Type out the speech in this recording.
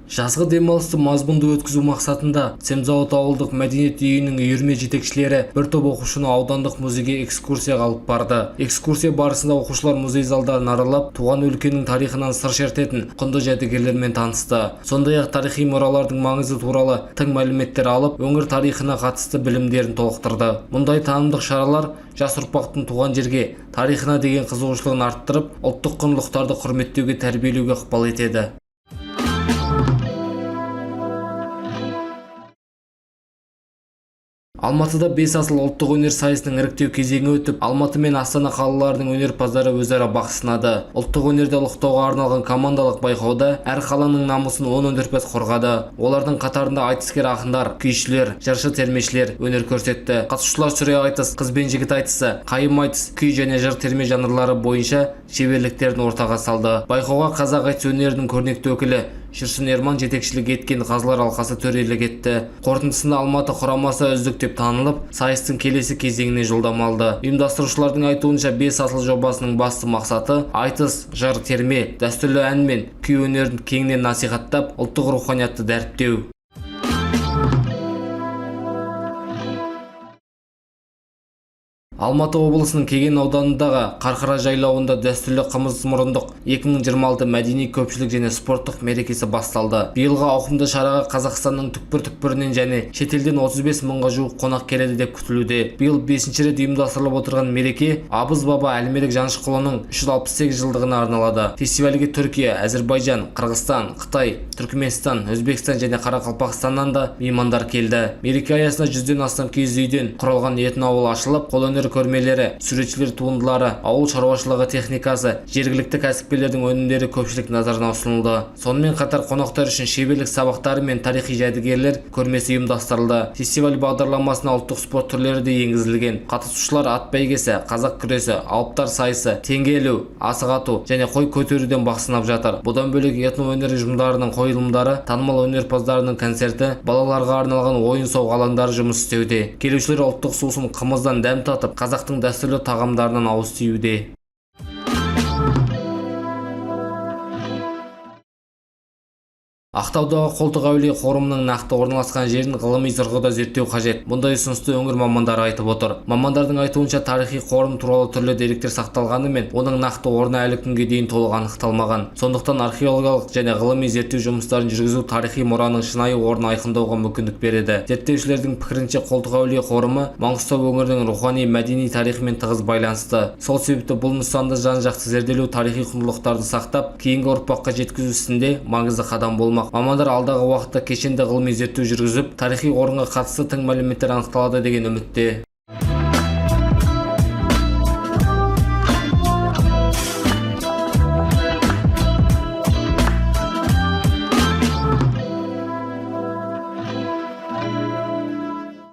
Жазғы демалысты мазмұнды өткізу мақсатында Семзауыт ауылдық мәдениет үйінің үйірме жетекшілері бір топ оқушыны аудандық музейге экскурсияға алып барды. Экскурсия барысында оқушылар музей залдарын аралап, туған өлкенің тарихынан сыр шертетін құнды жәдігерлермен танысты. Сондай-ақ тарихи мұралардың маңызы туралы тың мәліметтер алып, өңір тарихына қатысты білімдерін толықтырды. Мұндай танымдық шаралар жас ұрпақтың туған жерге, тарихына деген қызығушылығын арттырып, ұлттық құндылықтарды құрметтеуге, тәрбиелеуге ықпал етеді. Алматыда бес асыл ұлттық өнер сайысының іріктеу кезеңі өтіп, Алматы мен Астана қалаларының өнерпаздары өзара бақ сынады. Ұлттық өнерді ұлықтауға арналған командалық байқауда әр қаланың намысын 10 өнерпаз қорғады. Олардың қатарында айтыскер ақындар, күйшілер, жыршы термешілер өнер көрсетті. Қатысушылар сүре айтыс, қыз бен жігіт айтысы, қайым айтыс, күй және жыр терме жанрлары бойынша шеберліктерін ортаға салды. Байқауға қазақ айтыс өнерінің көрнекті өкілі Жүрсін Ерман жетекшілік еткен қазылар алқасы төрелік етті. Қорытындысында Алматы құрамасы үздік деп танылып, сайыстың келесі кезеңіне жолдама алды. Ұйымдастырушылардың айтуынша бес асыл жобасының басты мақсаты айтыс, жыр, терме, дәстүрлі ән мен күй өнерін кеңінен насихаттап, ұлттық руханиятты дәріптеу. Алматы облысының Кеген ауданындағы Қарқара жайлауында дәстүрлі қымыз мұрындық 2026 мәдени көпшілік және спорттық мерекесі басталды. Биылғы ауқымды шараға Қазақстанның түкпір-түкпірінен және шетелден 35 мыңға жуық қонақ келеді деп күтілуде. Биыл 5-ші рет ұйымдастырылып отырған мереке Абыз баба Әлмерек Жаншықұлының 368 жылдығына арналады. Фестивальге Түркия, Әзербайжан, Қырғызстан, Қытай, Түркменстан, Өзбекстан және Қарақалпақстаннан да меймандар келді. Мереке аясында 100-ден астам киіз үйден құралған этноауыл ашылып, қолөнер көрмелері, суретшілер туындылары, ауыл шаруашылығы техникасы, жергілікті кәсіпкерлердің өнімдері көпшілік назарына ұсынылды. Сонымен қатар қонақтар үшін шеберлік сабақтары мен тарихи жәдігерлер көрмесі ұйымдастырылды. Фестиваль бағдарламасына ұлттық спорт түрлері де енгізілген. Қатысушылар ат бәйгесі, қазақ күресі, алыптар сайысы, теңге ілу, асық ату және қой көтеруден бақ сынап жатыр. Бұдан бөлек этноөнер ұжымдарының қойылымдары, танымал өнерпаздарының концерті, балаларға арналған ойын-сауық алаңдары жұмыс істеуде. Келушілер ұлттық сусын қымыздан дәм татып, қазақтың дәстүрлі тағамдарынан ауыз тиюде. Ақтаудағы Қолтық-Әулие қорымының нақты орналасқан жерін ғылыми тұрғыда зерттеу қажет. Бұндай ұсынысты өңір мамандары айтып отыр. Мамандардың айтуынша тарихи қорым туралы түрлі деректер сақталғанымен, оның нақты орны әлі күнге дейін толық анықталмаған. Сондықтан археологиялық және ғылыми зерттеу жұмыстарын жүргізу тарихи мұраның шынайы орнын айқындауға мүмкіндік береді. Зерттеушілердің пікірінше Қолтық-Әулие қорымы Маңғыстау өңірінің рухани мәдени тарихымен тығыз байланысты. Сол себепті бұл нысанды жан-жақты зерделеу тарихи құндылықтарды сақтап, кейінгі ұрпаққа жеткізу ісінде маңызды қадам болмақ. Мамандар алдағы уақытта кешенді ғылыми зерттеу жүргізіп, тарихи орынға қатысты тың мәліметтер анықталады деген үмітте.